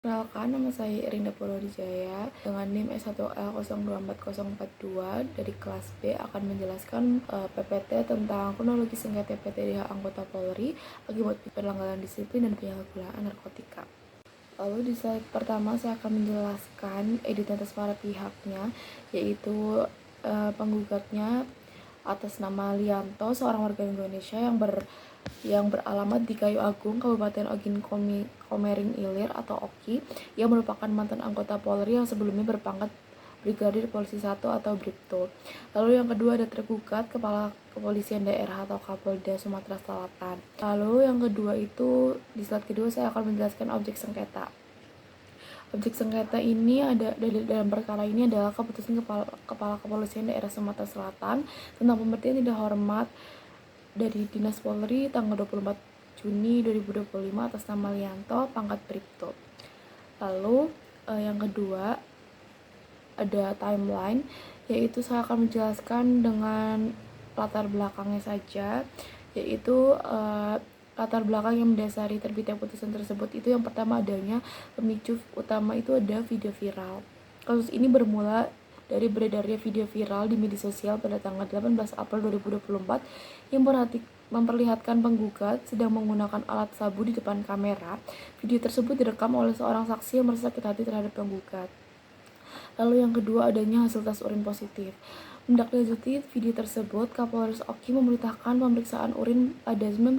Kenalkan, nama saya Irinda Purwodijaya dengan NIM S1L024042 dari kelas B akan menjelaskan PPT tentang kronologi sengketa PTDH anggota Polri akibat pelanggaran disiplin dan penyalahgunaan narkotika. Lalu di slide pertama saya akan menjelaskan identitas para pihaknya, yaitu penggugatnya atas nama Lianto, seorang warga Indonesia yang beralamat di Kayu Agung, Kabupaten Ogin Komering Ilir atau Oki, yang merupakan mantan anggota Polri yang sebelumnya berpangkat Brigadir Polisi 1 atau Bribtu. Lalu yang kedua ada tergugat Kepala Kepolisian Daerah atau Kapolda Sumatera Selatan. Lalu yang kedua itu di slide kedua saya akan menjelaskan objek sengketa. Objek sengketa ini ada dalam perkara ini adalah keputusan Kepala Kepolisian Daerah Sumatera Selatan tentang pemberhentian tidak hormat dari Dinas Polri tanggal 24 Juni 2025 atas nama Lianto, pangkat Bribtu. Lalu yang kedua ada timeline, yaitu saya akan menjelaskan dengan latar belakangnya saja, yaitu latar belakang yang mendasari terbitnya putusan tersebut itu yang pertama adanya pemicu utama itu ada video viral. Kasus ini bermula dari beredarnya video viral di media sosial pada tanggal 18 April 2024 yang memperlihatkan penggugat sedang menggunakan alat sabu di depan kamera. Video tersebut direkam oleh seorang saksi yang merasa sakit hati terhadap penggugat. Lalu yang kedua adanya hasil tes urin positif. Menindaklanjuti video tersebut, Kapolres Oki memerintahkan pemeriksaan urin pada 19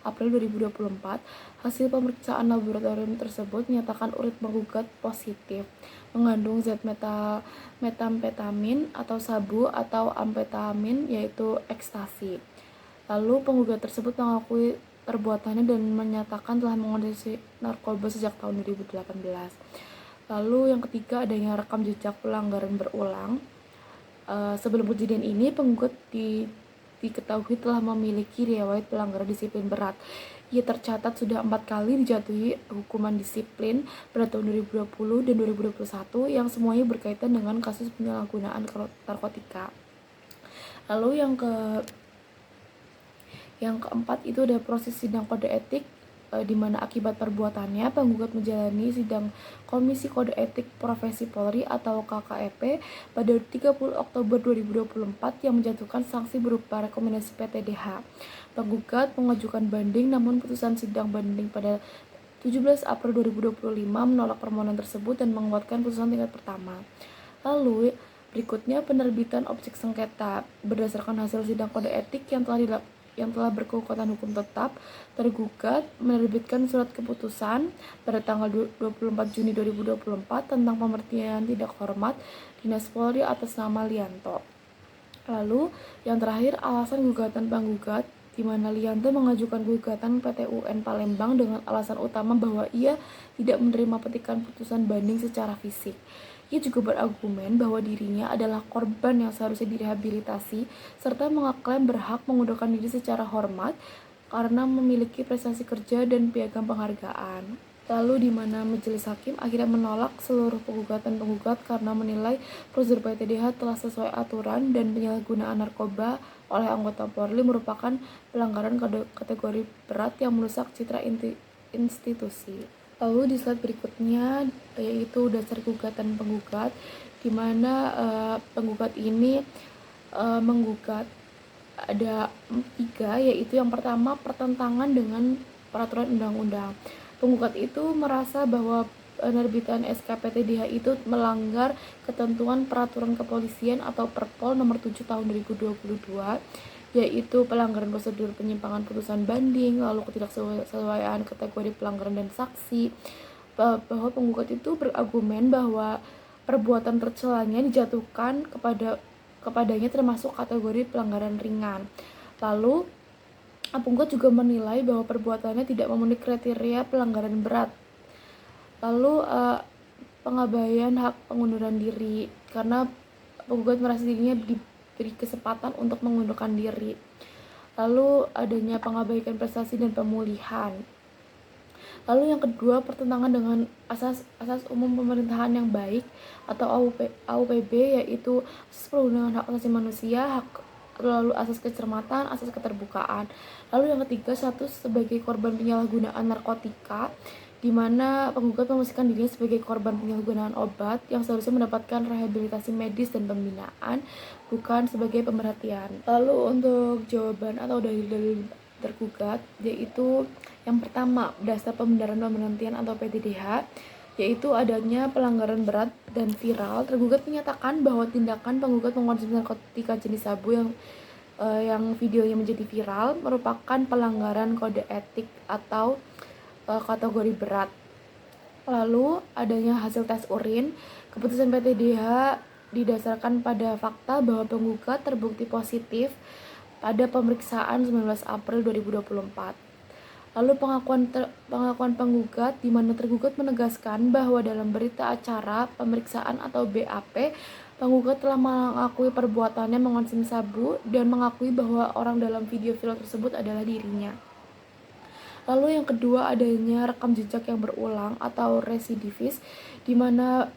April 2024. Hasil pemeriksaan laboratorium tersebut menyatakan urin penggugat positif mengandung zat metamfetamin atau sabu atau amfetamin, yaitu ekstasi. Lalu penggugat tersebut mengakui perbuatannya dan menyatakan telah mengonsumsi narkoba sejak tahun 2018. Lalu yang ketiga adanya rekam jejak pelanggaran berulang. Sebelum kejadian ini, penggugat diketahui telah memiliki riwayat pelanggaran disiplin berat. Ia tercatat sudah 4 kali dijatuhi hukuman disiplin pada tahun 2020 dan 2021 yang semuanya berkaitan dengan kasus penyalahgunaan narkotika. Lalu yang keempat itu ada proses sidang kode etik, di mana akibat perbuatannya penggugat menjalani sidang Komisi Kode Etik Profesi Polri atau KKEP pada 30 Oktober 2024 yang menjatuhkan sanksi berupa rekomendasi PTDH. Penggugat mengajukan banding, namun putusan sidang banding pada 17 April 2025 menolak permohonan tersebut dan menguatkan putusan tingkat pertama. Lalu berikutnya penerbitan objek sengketa. Berdasarkan hasil sidang kode etik yang telah berkekuatan hukum tetap, tergugat menerbitkan surat keputusan pada tanggal 24 Juni 2024 tentang pemberhentian tidak hormat Dinas Polri atas nama Lianto. Lalu yang terakhir alasan gugatan penggugat, di mana Lianto mengajukan gugatan PT UN Palembang dengan alasan utama bahwa ia tidak menerima petikan putusan banding secara fisik. Ia juga berargumen bahwa dirinya adalah korban yang seharusnya direhabilitasi serta mengaklaim berhak mengundurkan diri secara hormat karena memiliki prestasi kerja dan piagam penghargaan. Lalu di mana majelis hakim akhirnya menolak seluruh penggugat karena menilai prosedur PTDH telah sesuai aturan dan penyalahgunaan narkoba oleh anggota Polri merupakan pelanggaran kategori berat yang merusak citra institusi. Lalu di slide berikutnya yaitu dasar gugatan penggugat, di mana penggugat ini menggugat ada 3, yaitu yang pertama pertentangan dengan peraturan undang-undang. Penggugat itu merasa bahwa penerbitan SK PTDH itu melanggar ketentuan peraturan kepolisian atau Perpol nomor 7 tahun 2022, yaitu pelanggaran prosedur penyimpangan putusan banding, lalu ketidaksesuaian kategori pelanggaran dan saksi. Bahwa penggugat itu berargumen bahwa perbuatan tercelanya dijatuhkan kepadanya termasuk kategori pelanggaran ringan. Lalu penggugat juga menilai bahwa perbuatannya tidak memenuhi kriteria pelanggaran berat. Lalu pengabaian hak pengunduran diri, karena penggugat merasa dirinya diberi kesempatan untuk mengundurkan diri. Lalu adanya pengabaikan prestasi dan pemulihan. Lalu yang kedua pertentangan dengan asas umum pemerintahan yang baik atau AUPB, yaitu asas perlindungan hak asasi manusia, lalu asas kecermatan, asas keterbukaan. Lalu yang ketiga status sebagai korban penyalahgunaan narkotika, di mana penggugat memastikan dirinya sebagai korban penyalahgunaan obat yang seharusnya mendapatkan rehabilitasi medis dan pembinaan, bukan sebagai pemerhatian. Lalu untuk jawaban atau dalil-dalil tergugat, yaitu yang pertama, dasar pembenaran pemberhentian atau PTDH, yaitu adanya pelanggaran berat dan viral. Tergugat menyatakan bahwa tindakan penggugat mengkonsumsi narkotika jenis sabu yang videonya menjadi viral merupakan pelanggaran kode etik atau kategori berat. Lalu adanya hasil tes urin, keputusan PTDH didasarkan pada fakta bahwa penggugat terbukti positif pada pemeriksaan 19 April 2024. Lalu pengakuan penggugat, di mana tergugat menegaskan bahwa dalam berita acara pemeriksaan atau BAP, penggugat telah mengakui perbuatannya mengonsumsi sabu dan mengakui bahwa orang dalam video viral tersebut adalah dirinya. Lalu yang kedua adanya rekam jejak yang berulang atau residivis, di mana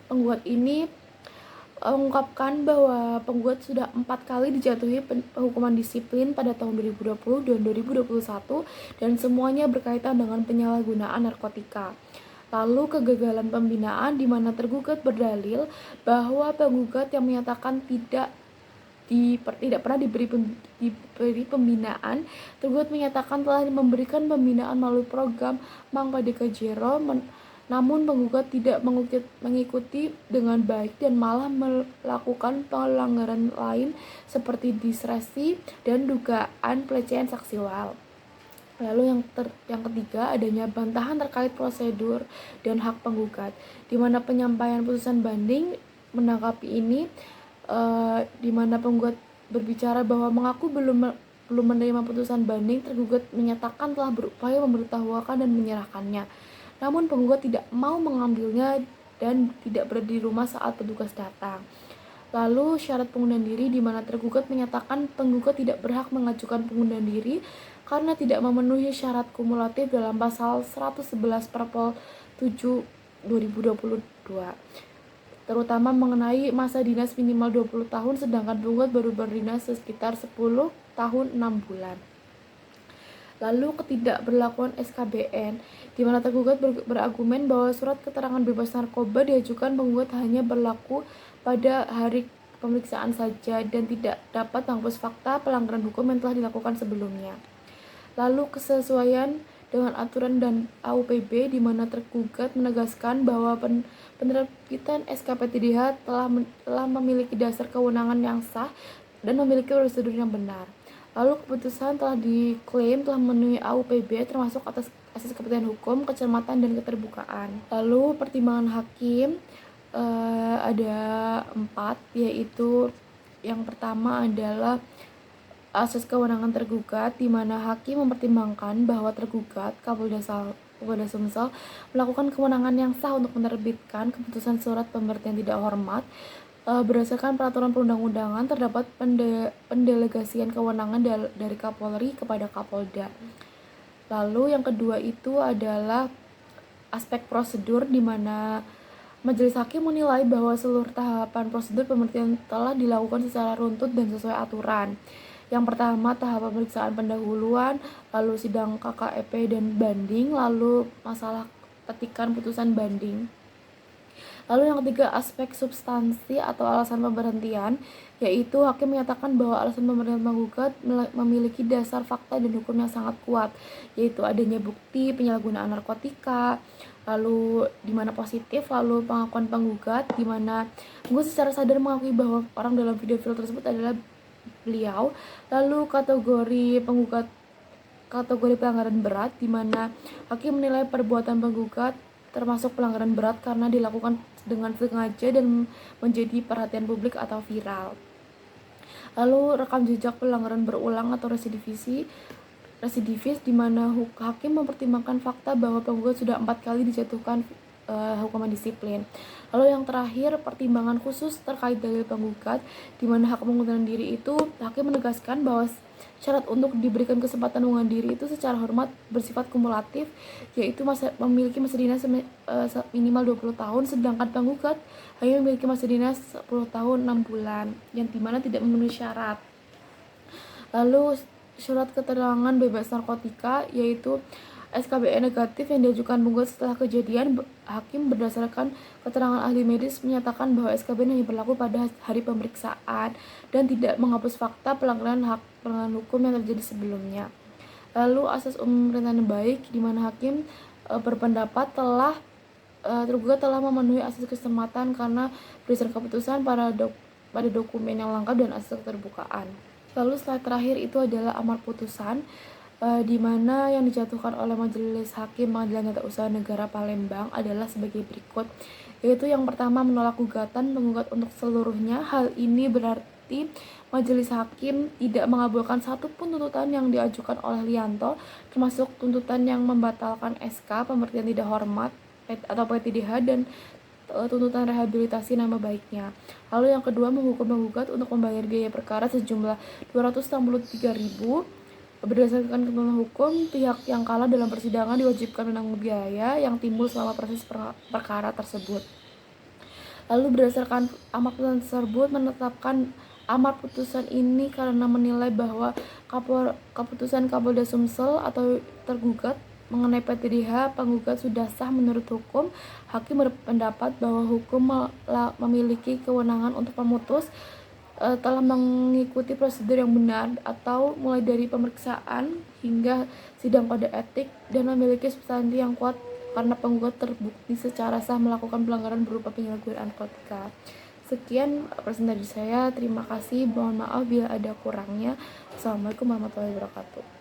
penggugat ini mengungkapkan bahwa penggugat sudah 4 kali dijatuhi hukuman disiplin pada tahun 2020 dan 2021 dan semuanya berkaitan dengan penyalahgunaan narkotika. Lalu kegagalan pembinaan, di mana tergugat berdalil bahwa penggugat yang menyatakan tidak pernah diberi pembinaan. Tergugat menyatakan telah memberikan pembinaan melalui program Mang Padika Jero, namun penggugat tidak mengikuti dengan baik dan malah melakukan pelanggaran lain seperti diskresi dan dugaan pelecehan seksual. Lalu yang ketiga adanya bantahan terkait prosedur dan hak penggugat, di mana penyampaian putusan banding menanggapi ini, di mana penggugat berbicara bahwa mengaku belum menerima putusan banding. Tergugat menyatakan telah berupaya memberitahukan dan menyerahkannya, namun penggugat tidak mau mengambilnya dan tidak berada di rumah saat petugas datang. Lalu syarat pengunduran diri, di mana tergugat menyatakan penggugat tidak berhak mengajukan pengunduran diri karena tidak memenuhi syarat kumulatif dalam pasal 111 Perpol 7 2022, terutama mengenai masa dinas minimal 20 tahun, sedangkan penggugat baru berdinas sekitar 10 tahun 6 bulan. Lalu ketidakberlakuan SKBN, di mana tergugat berargumen bahwa surat keterangan bebas narkoba diajukan penggugat hanya berlaku pada hari pemeriksaan saja dan tidak dapat menghapus fakta pelanggaran hukum yang telah dilakukan sebelumnya. Lalu kesesuaian dengan aturan dan AUPB, di mana tergugat menegaskan bahwa penerbitan SKPTDH telah memiliki dasar kewenangan yang sah dan memiliki prosedur yang benar. Lalu keputusan telah diklaim telah memenuhi AUPB termasuk atas asas kepastian hukum, kecermatan, dan keterbukaan. Lalu pertimbangan hakim ada 4, yaitu yang pertama adalah asas kewenangan tergugat, di mana hakim mempertimbangkan bahwa tergugat Kapolda Sumsel melakukan kewenangan yang sah untuk menerbitkan keputusan surat pemberhentian tidak hormat berdasarkan peraturan perundang-undangan. Terdapat pendelegasian kewenangan dari Kapolri kepada Kapolda. Lalu yang kedua itu adalah aspek prosedur, di mana majelis hakim menilai bahwa seluruh tahapan prosedur pemberhentian telah dilakukan secara runtut dan sesuai aturan. Yang pertama, tahap pemeriksaan pendahuluan, lalu sidang KKEP dan banding, lalu masalah petikan putusan banding. Lalu yang ketiga, aspek substansi atau alasan pemberhentian, yaitu hakim menyatakan bahwa alasan pemberhentian penggugat memiliki dasar fakta dan hukum yang sangat kuat, yaitu adanya bukti penyalahgunaan narkotika, lalu di mana positif, lalu pengakuan penggugat, di mana penggugat secara sadar mengakui bahwa orang dalam video viral tersebut adalah beliau. Lalu kategori pelanggaran berat, di mana hakim menilai perbuatan penggugat termasuk pelanggaran berat karena dilakukan dengan sengaja dan menjadi perhatian publik atau viral. Lalu rekam jejak pelanggaran berulang atau residivis, di mana hakim mempertimbangkan fakta bahwa penggugat sudah 4 kali dijatuhkan hukuman disiplin. Lalu yang terakhir, pertimbangan khusus terkait dalil penggugat, di mana hak pengunduran diri itu hakim menegaskan bahwa syarat untuk diberikan kesempatan pengunduran diri itu secara hormat bersifat kumulatif, yaitu memiliki masa dinas minimal 20 tahun, sedangkan penggugat hanya memiliki masa dinas 10 tahun 6 bulan, yang dimana tidak memenuhi syarat. Lalu surat keterangan bebas narkotika, yaitu SKBE negatif yang diajukan penggugat setelah kejadian, hakim berdasarkan keterangan ahli medis menyatakan bahwa SKBE hanya berlaku pada hari pemeriksaan dan tidak menghapus fakta pelanggaran hukum yang terjadi sebelumnya. Lalu asas umum pemerintahan baik, di mana hakim berpendapat tergugat telah memenuhi asas keselamatan karena berdasarkan keputusan pada dokumen yang lengkap dan asas keterbukaan. Lalu slide terakhir itu adalah amar putusan, di mana yang dijatuhkan oleh Majelis Hakim Pengadilan Tata Usaha Negara Palembang adalah sebagai berikut, yaitu yang pertama menolak gugatan penggugat untuk seluruhnya. Hal ini berarti Majelis Hakim tidak mengabulkan satupun tuntutan yang diajukan oleh Lianto, termasuk tuntutan yang membatalkan SK pemberhentian tidak hormat atau PTDH dan tuntutan rehabilitasi nama baiknya. Lalu yang kedua, menghukum penggugat untuk membayar biaya perkara sejumlah 263.000. Berdasarkan ketentuan hukum, pihak yang kalah dalam persidangan diwajibkan menanggung biaya yang timbul selama proses perkara tersebut. Lalu berdasarkan amar putusan tersebut menetapkan amar putusan ini karena menilai bahwa keputusan Kapolda Sumsel atau tergugat mengenai PTDH penggugat sudah sah menurut hukum. Hakim berpendapat bahwa hukum memiliki kewenangan untuk memutus telah mengikuti prosedur yang benar atau mulai dari pemeriksaan hingga sidang kode etik dan memiliki substansi yang kuat karena penggugat terbukti secara sah melakukan pelanggaran berupa penyalahgunaan narkotika. Sekian presentasi saya, terima kasih, mohon maaf bila ada kurangnya. Assalamualaikum warahmatullahi wabarakatuh.